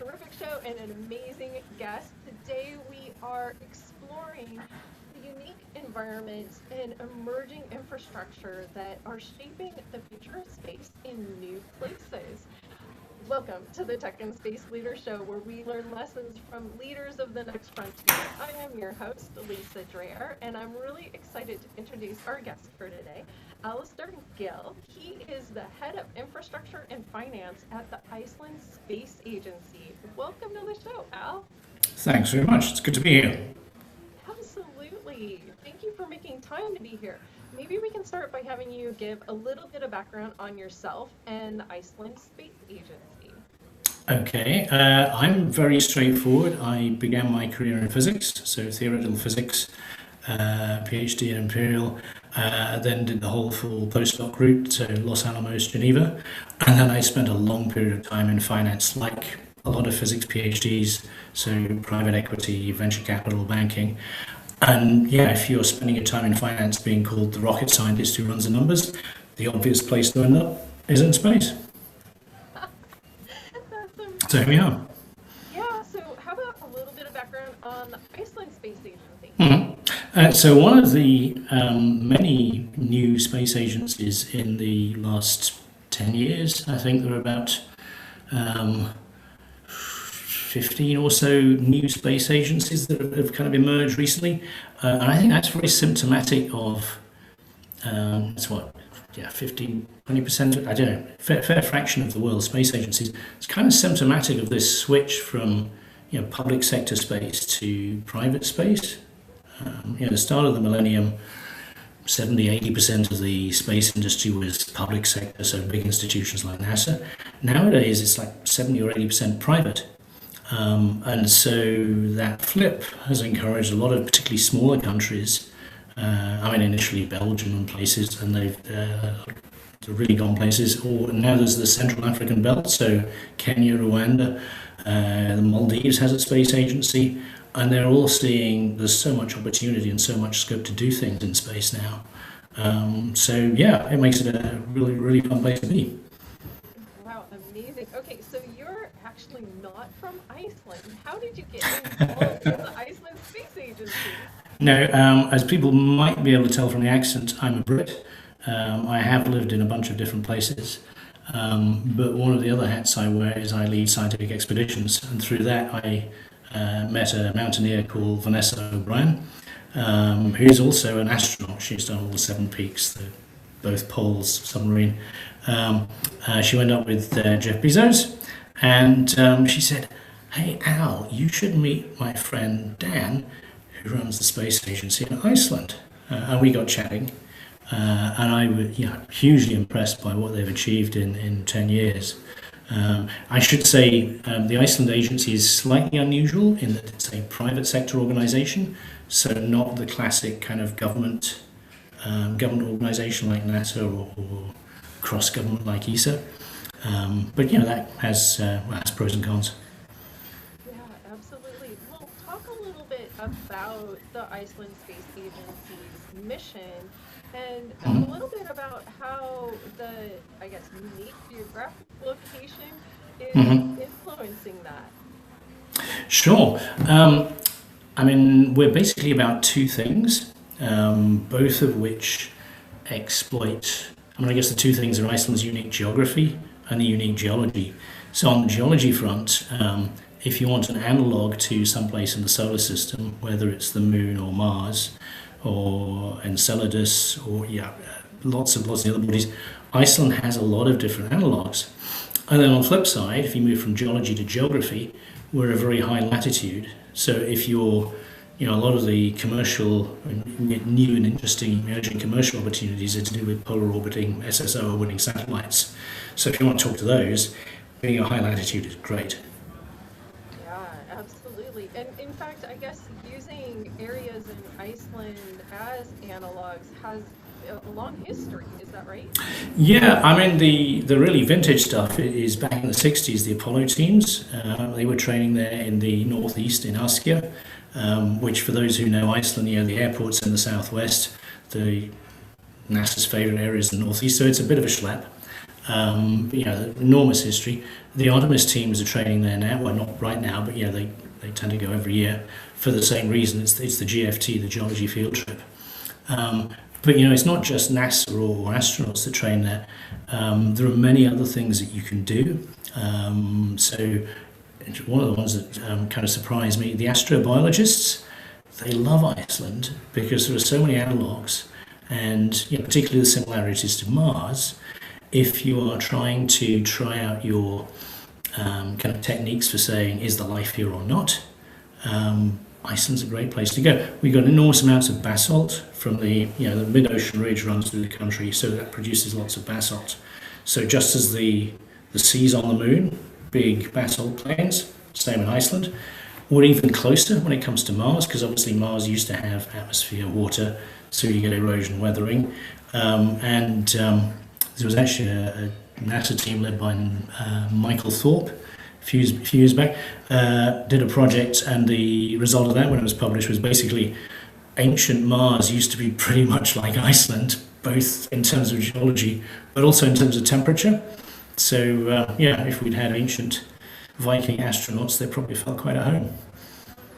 terrific show and an amazing guest. Today we are exploring the unique environments and emerging infrastructure that are shaping the future of space in new places. Welcome to the Tech and Space Leader Show, where we learn lessons from leaders of the next frontier. I am your host, Lisa Dreher, and I'm really excited to introduce our guest for today, Alasdair Gill. He is the head of infrastructure and finance at the Iceland Space Agency. Welcome to the show, Al. Thanks very much. It's good to be here. Absolutely. Thank you for making time to be here. Maybe we can start by having you give a little bit of background on yourself and the Iceland Space Agency. Okay, I'm very straightforward. I began my career in physics, so theoretical physics, PhD in Imperial, then did the whole full postdoc route to Los Alamos, Geneva, and then I spent a long period of time in finance, like a lot of physics PhDs, so private equity, venture capital, banking. And yeah, if you're spending your time in finance being called the rocket scientist who runs the numbers, the obvious place to end up is in space. So here we are. Yeah, so how about a little bit of background on the Iceland Space Agency? So one of the many new space agencies in the last 10 years, I think there are about 15 or so new space agencies that have kind of emerged recently. And I think that's very symptomatic of, it's what, yeah, 15, 20%, I don't know, fair fraction of the world's space agencies. It's kind of symptomatic of this switch from, public sector space to private space. The start of the millennium, 70-80% of the space industry was public sector, so big institutions like NASA. Nowadays, it's like 70 or 80% private. And so that flip has encouraged a lot of particularly smaller countries, initially Belgium and places, and they've really gone places. Or now there's the Central African Belt, so Kenya, Rwanda, the Maldives has a space agency, and they're all seeing there's so much opportunity and so much scope to do things in space now. It makes it a really, really fun place to be. Wow, amazing. Okay, so you're actually not from Iceland. How did you get involved in the Iceland Space Agency? No, as people might be able to tell from the accent, I'm a Brit. I have lived in a bunch of different places, but one of the other hats I wear is I lead scientific expeditions, and through that I met a mountaineer called Vanessa O'Brien, who's also an astronaut. She's done all the 7 peaks, both poles, submarine. She went up with Jeff Bezos, and she said, "Hey Al, you should meet my friend Dan, who runs the space agency in Iceland." And we got chatting, and I was hugely impressed by what they've achieved in 10 years. I should say the Iceland Agency is slightly unusual in that it's a private sector organisation, so not the classic kind of government organisation like NASA or cross-government like ESA. But that has pros and cons. Yeah, absolutely. Well, talk a little bit about the Iceland Space Agency's mission and a little bit about how the, unique geographic location is influencing that. Sure. We're basically about 2 things, both of which exploit, the 2 things are Iceland's unique geography and the unique geology. So on the geology front, if you want an analogue to someplace in the solar system, whether it's the moon or Mars or Enceladus or lots of other bodies, Iceland has a lot of different analogues. And then on the flip side, if you move from geology to geography, we're a very high latitude. So if you're, a lot of the commercial, new and interesting emerging commercial opportunities are to do with polar orbiting, SSO orbiting satellites. So if you want to talk to those, being a high latitude is great. Yeah, absolutely. And in fact, I guess using areas in Iceland as analogs has a long history, is that right? Yeah, the really vintage stuff is back in the 60s, the Apollo teams. They were training there in the northeast in Askja, which for those who know Iceland, the airport's in the southwest, the NASA's favourite area is the northeast, so it's a bit of a schlep. Enormous history. The Artemis teams are training there now. Well, not right now, but they tend to go every year for the same reason. It's the GFT, the Geology Field Trip. But it's not just NASA or astronauts that train there. There are many other things that you can do. So one of the ones that kind of surprised me, the astrobiologists, they love Iceland because there are so many analogues, and particularly the similarities to Mars. If you are trying to try out your kind of techniques for saying, is there life here or not, Iceland's a great place to go. We've got enormous amounts of basalt from the mid-ocean ridge runs through the country, so that produces lots of basalt. So just as the seas on the moon, big basalt plains, same in Iceland. We're even closer when it comes to Mars, because obviously Mars used to have atmosphere, water, so you get erosion weathering. There was actually a NASA team led by Michael Thorpe a few years back, did a project, and the result of that, when it was published, was basically ancient Mars used to be pretty much like Iceland, both in terms of geology, but also in terms of temperature. So, if we'd had ancient Viking astronauts, they probably felt quite at home.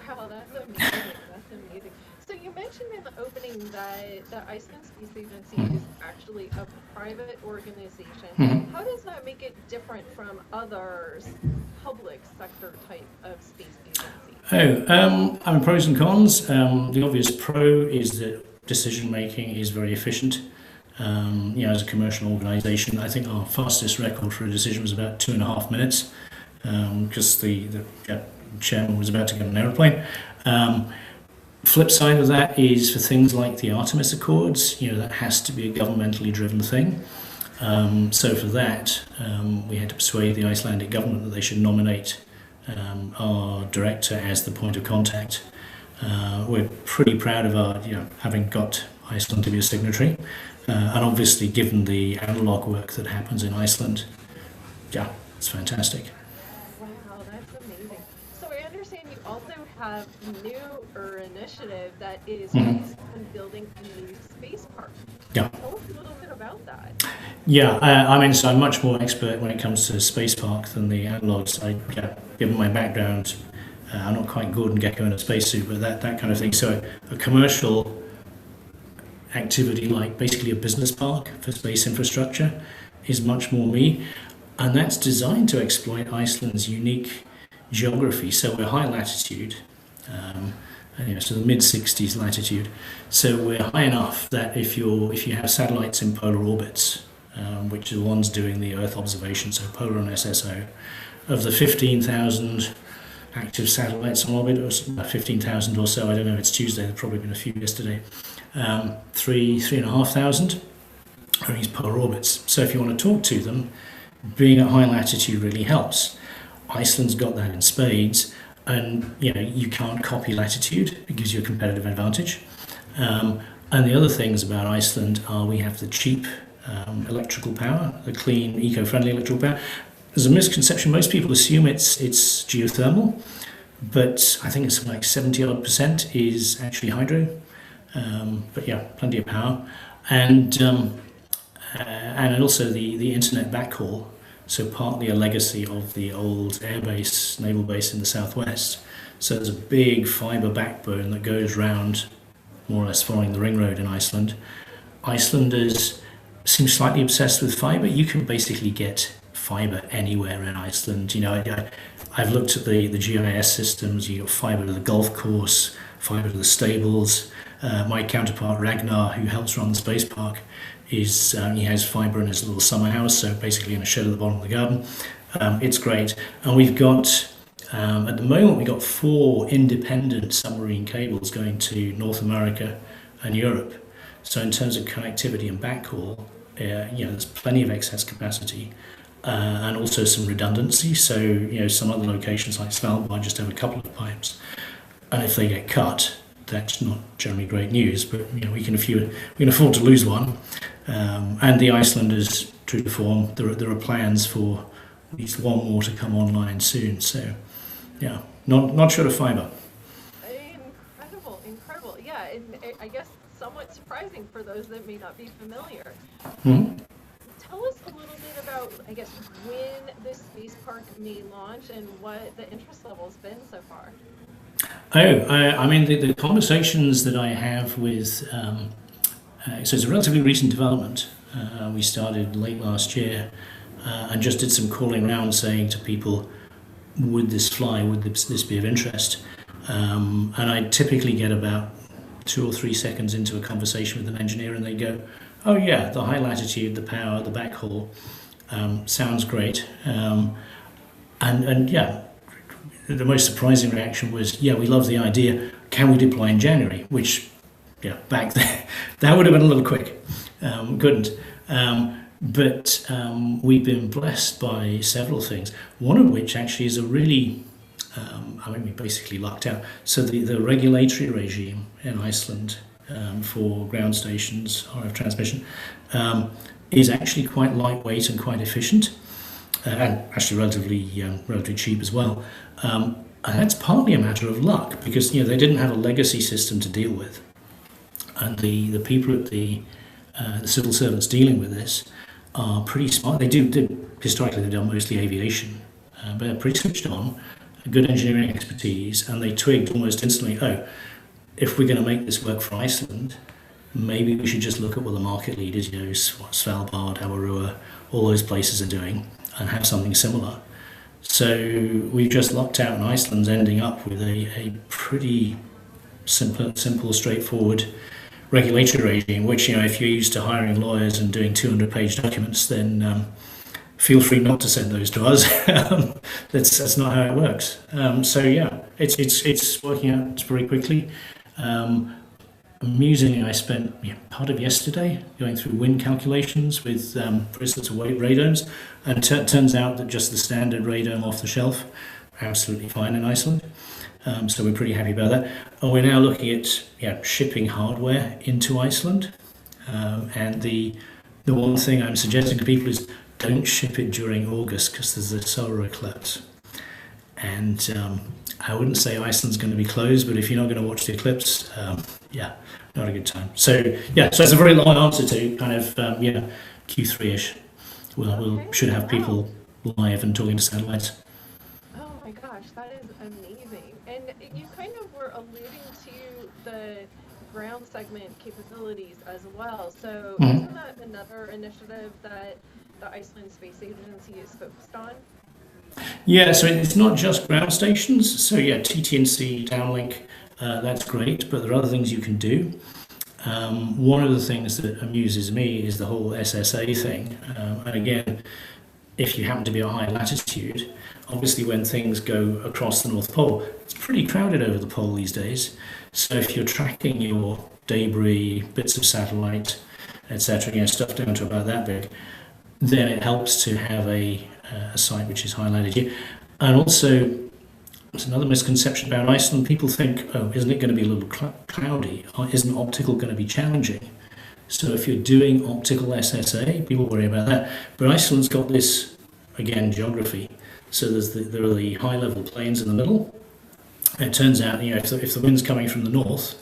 Wow, that's amazing. That's amazing. So you mentioned in the opening that the Iceland Space Agency is actually a private organization. How does that make it different from other public sector type of space agencies? Pros and cons. The obvious pro is that decision making is very efficient. As a commercial organisation, I think our fastest record for a decision was about 2.5 minutes, because the chairman was about to get on an aeroplane. Flip side of that is for things like the Artemis Accords, that has to be a governmentally driven thing. So for that, we had to persuade the Icelandic government that they should nominate our director as the point of contact. We're pretty proud of our, having got Iceland to be a signatory. And obviously, given the analogue work that happens in Iceland, it's fantastic. Wow, that's amazing. So I understand you also have a newer initiative that is based on building a new space park. Yeah. Tell us a little bit about that. Yeah, so I'm much more expert when it comes to space park than the analogues. Given my background, I'm not quite Gordon Gekko in a spacesuit, but that kind of thing. So a commercial activity like basically a business park for space infrastructure is much more me, and that's designed to exploit Iceland's unique geography. So we're high latitude, so the mid-60s latitude. So we're high enough that if you have satellites in polar orbits, which are the ones doing the Earth observation, so Polar and SSO, of the 15,000 active satellites on orbit, or 15,000 or so, I don't know, it's Tuesday, there've probably been a few yesterday, 3,500 are in these polar orbits. So if you want to talk to them, being at high latitude really helps. Iceland's got that in spades, and you can't copy latitude. It gives you a competitive advantage. And the other things about Iceland are we have the cheap electrical power, the clean, eco-friendly electrical power. There's a misconception. Most people assume it's geothermal, but I think it's like 70% is actually hydro. But plenty of power, and also the internet backhaul. So partly a legacy of the old airbase, naval base in the southwest. So there's a big fibre backbone that goes round, more or less following the ring road in Iceland. Icelanders seem slightly obsessed with fibre. You can basically get fibre anywhere in Iceland. I've looked at the GIS systems. You got fibre to the golf course, fibre to the stables. My counterpart Ragnar, who helps run the space park, he has fibre in his little summer house, so basically in a shed at the bottom of the garden. It's great, and we've got at the moment we've got 4 independent submarine cables going to North America and Europe. So in terms of connectivity and backhaul, there's plenty of excess capacity. And also some redundancy. So, some other locations like Svalbard just have a couple of pipes, and if they get cut, that's not generally great news. But we can afford to lose one. And the Icelanders, true to form, there are plans for at least one more to come online soon. So, not short of fibre. Incredible. Yeah, and I guess somewhat surprising for those that may not be familiar. Mm-hmm. Tell us a little bit about about, I guess, when this space park may launch and what the interest level's been so far? I mean, the conversations that I have with, so it's a relatively recent development. We started late last year and just did some calling around saying to people, would this fly? Would this be of interest? And I typically get about 2 or 3 seconds into a conversation with an engineer and they go, oh yeah, the high latitude, the power, the backhaul, sounds great. And yeah, the most surprising reaction was, yeah, we love the idea. Can we deploy in January? Which, yeah, back then, that would have been a little quick. Couldn't. But we've been blessed by several things. One of which actually is a really, I mean, we basically lucked out. So the regulatory regime in Iceland for ground stations, RF transmission, is actually quite lightweight and quite efficient, and actually relatively cheap as well. And that's partly a matter of luck because they didn't have a legacy system to deal with, and the people at the civil servants dealing with this are pretty smart. They do historically they've done mostly aviation, but they're pretty switched on, good engineering expertise, and they twigged almost instantly. Oh, if we're going to make this work for Iceland, maybe we should just look at what the market leaders, Svalbard, Avarua, all those places are doing, and have something similar. So we've just lucked out, and Iceland's ending up with a pretty simple, straightforward regulatory regime, which, if you're used to hiring lawyers and doing 200-page documents, then feel free not to send those to us. That's not how it works. So yeah, it's working out very quickly. Amusingly, I spent part of yesterday going through wind calculations with bracelets of weight radomes, and turns out that just the standard radome off the shelf, absolutely fine in Iceland. So we're pretty happy about that. And we're now looking at shipping hardware into Iceland. And the one thing I'm suggesting to people is don't ship it during August because there's a solar eclipse. And I wouldn't say Iceland's going to be closed, but if you're not going to watch the eclipse, not a good time. So so it's a very long answer to kind of Q3ish. We should have people live and talking to satellites. Oh my gosh, that is amazing. And you kind of were alluding to the ground segment capabilities as well. So isn't that another initiative that the Iceland Space Agency is focused on? Yeah, so it's not just ground stations. So TT&C, downlink, that's great, but there are other things you can do. One of the things that amuses me is the whole SSA thing. And again, if you happen to be at high latitude, obviously when things go across the North Pole, it's pretty crowded over the pole these days. So if you're tracking your debris, bits of satellite, etc., stuff down to about that big, then it helps to have a site which is highlighted here. And also, there's another misconception about Iceland. People think, oh, isn't it going to be a little cloudy? Or isn't optical going to be challenging? So if you're doing optical SSA, people worry about that. But Iceland's got this, again, geography. So there are the high-level plains in the middle. And it turns out, if the wind's coming from the north,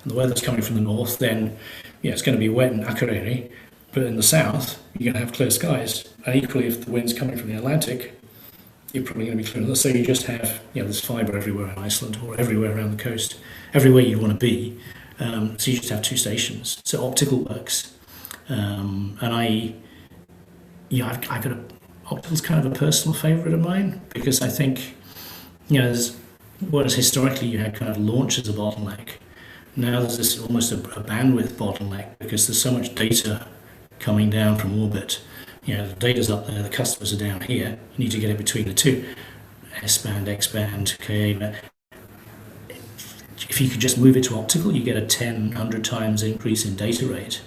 and the weather's coming from the north, then it's going to be wet in Akureyri. But in the south, you're going to have clear skies. And equally, if the wind's coming from the Atlantic, you're probably going to be clear. So you just have, there's fibre everywhere in Iceland, or everywhere around the coast, everywhere you want to be. So you just have 2 stations. So optical works. And I've got optical's kind of a personal favourite of mine, because I think, whereas historically you had kind of launch as a bottleneck, now there's this almost a bandwidth bottleneck, because there's so much data coming down from orbit. The data's up there, the customers are down here. You need to get it between the two. S-band, X-band, Ka. If you could just move it to optical, you get a 10, 100 times increase in data rate,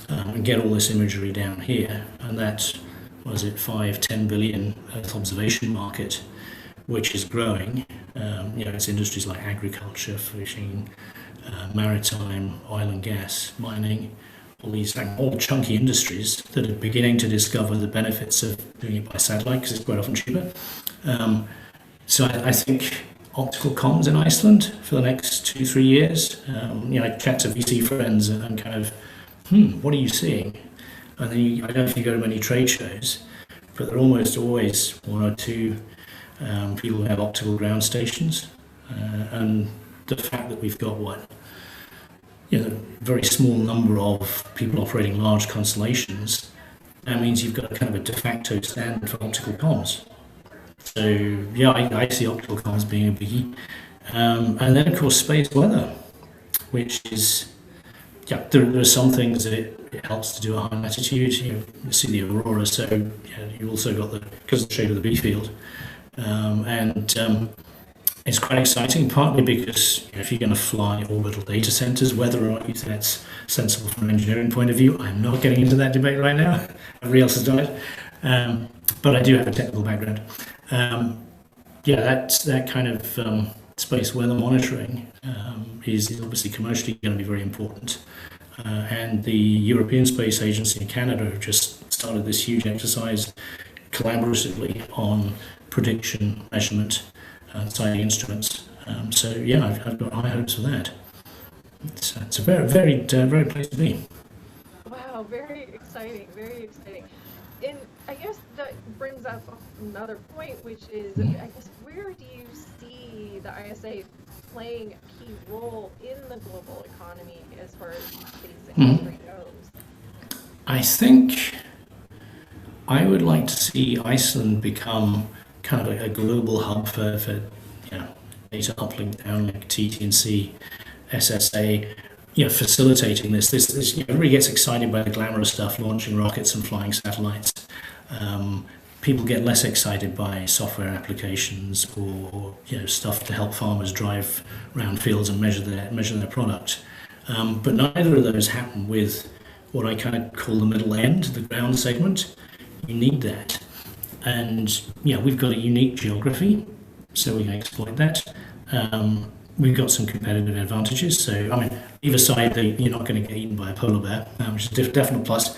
and get all this imagery down here. And that's, 5-10 billion Earth observation market, which is growing. It's industries like agriculture, fishing, maritime, oil and gas, mining, all these old chunky industries that are beginning to discover the benefits of doing it by satellite, because it's quite often cheaper. So I think optical comms in Iceland for the next 2-3 years. I chat to VC friends and I'm kind of, what are you seeing? And then I don't know if you go to many trade shows, but there are almost always one or two people who have optical ground stations, and the fact that we've got a very small number of people operating large constellations, that means you've got a kind of a de facto standard for optical comms. So yeah, I see optical comms being a biggie. And then of course space weather, which is, there are some things that it helps to do at high latitude. You see the aurora, so you also got because of the shape of the B field. It's quite exciting, partly because if you're going to fly orbital data centers, whether or not you think that's sensible from an engineering point of view, I'm not getting into that debate right now. Everybody else has done it. But I do have a technical background. That kind of space weather monitoring is obviously commercially going to be very important. And the European Space Agency in Canada have just started this huge exercise collaboratively on prediction, measurement, sighting instruments. I've got high hopes for that. It's a very place to be. Wow, very exciting, very exciting. And I guess that brings up another point, which is, I guess, where do you see the ISA playing a key role in the global economy as far as the space industry goes? I think I would like to see Iceland become kind of a global hub for data uplink, downlink, TT&C, SSA, facilitating this. This everybody gets excited by the glamorous stuff, launching rockets and flying satellites. People get less excited by software applications or stuff to help farmers drive around fields and measure their product. But neither of those happen with what I kind of call the middle end, the ground segment. You need that. And we've got a unique geography, so we can exploit that. We've got some competitive advantages. So, either side, you're not going to get eaten by a polar bear, which is a definite plus.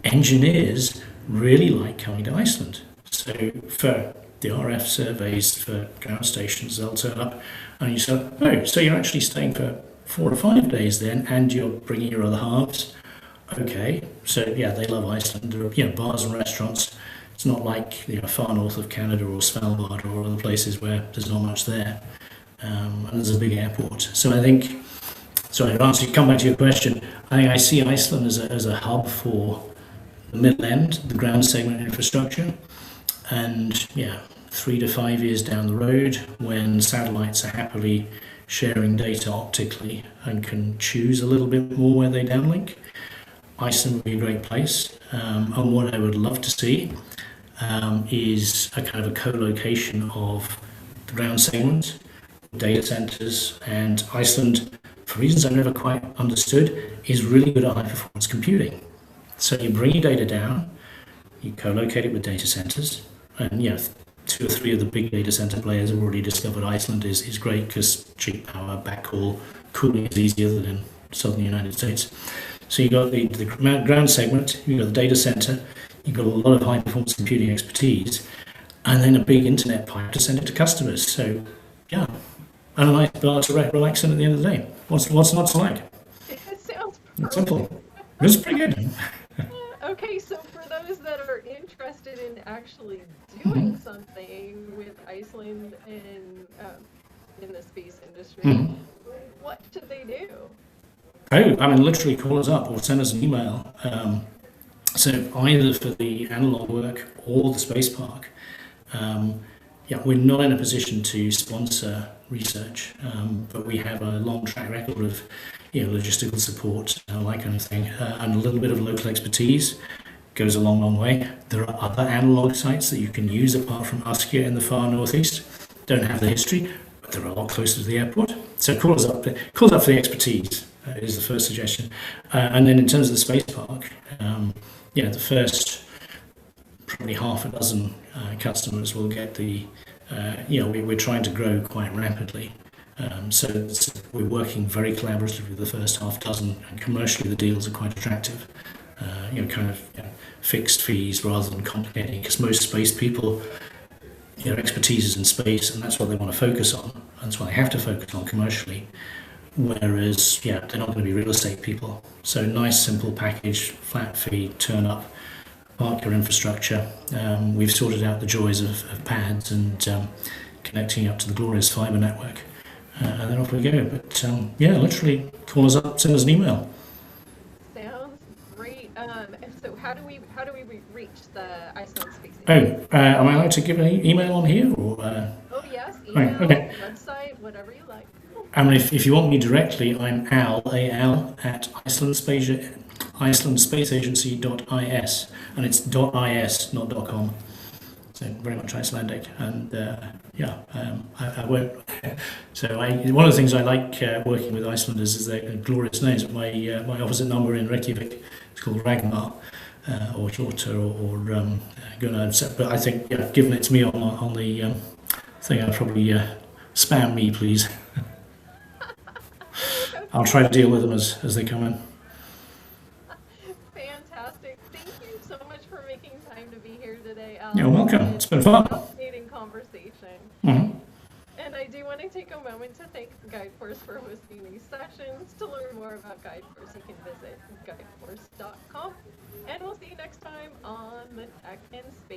Engineers really like coming to Iceland. So, for the RF surveys for ground stations, they'll turn up and you say, oh, so you're actually staying for 4 or 5 days then, and you're bringing your other halves. Okay, so they love Iceland. There are bars and restaurants. It's not like far north of Canada or Svalbard or other places where there's not much there, and there's a big airport. So I think, come back to your question. I see Iceland as a hub for the middle end, the ground segment infrastructure, and 3 to 5 years down the road, when satellites are happily sharing data optically and can choose a little bit more where they downlink, Iceland would be a great place. And what I would love to see is a kind of a co-location of the ground segment, data centers, and Iceland, for reasons I've never quite understood, is really good at high-performance computing. So you bring your data down, you co-locate it with data centers, and 2 or 3 of the big data center players have already discovered Iceland is great because cheap power, backhaul, cooling is easier than in southern United States. So you've got the ground segment, you've got the data center, you've got a lot of high-performance computing expertise, and then a big internet pipe to send it to customers. So, and a nice bar to relax in at the end of the day. What's not to like? It sounds It's simple. It's pretty good. Okay, so for those that are interested in actually doing something with Iceland and in the space industry, what should they do? Oh, literally call us up or send us an email. So either for the analog work or the space park, we're not in a position to sponsor research, but we have a long track record of logistical support, that kind of thing, and a little bit of local expertise goes a long way. There are other analog sites that you can use apart from Uskia in the far northeast. Don't have the history, but they're a lot closer to the airport. So call us up for the expertise. Is the first suggestion. And then in terms of the space park, the first probably half a dozen customers will get we're trying to grow quite rapidly. So we're working very collaboratively with the first half dozen, and commercially the deals are quite attractive. Fixed fees rather than complicating, because most space people, their expertise is in space, and that's what they want to focus on. And that's what they have to focus on commercially. Whereas, they're not going to be real estate people. So nice, simple package, flat fee, turn up, park your infrastructure. We've sorted out the joys of pads and connecting up to the glorious fibre network. And then off we go. But yeah, literally call us up, send us an email. Sounds great. And so how do we reach the Iceland Space Oh, Agency? am I allowed to give an email on here? Or, Oh yes, right, email, okay. website, whatever you like. I mean, if you want me directly, I'm Al, A-L, at icelandspaceagency.is, and it's .is, not .com. So very much Icelandic, and yeah, I won't. So one of the things I like working with Icelanders is their glorious names. My opposite number in Reykjavik is called Ragnar, or Jota, or Gunnar. But I think, yeah, given it to me on the thing, I'll probably spam me, please. I'll try to deal with them as they come in. Fantastic. Thank you so much for making time to be here today, Al. You're welcome. It's been fun. Fascinating conversation. Mm-hmm. And I do want to take a moment to thank GuideForce for hosting these sessions. To learn more about GuideForce, you can visit guideforce.com. And we'll see you next time on the Tech and Space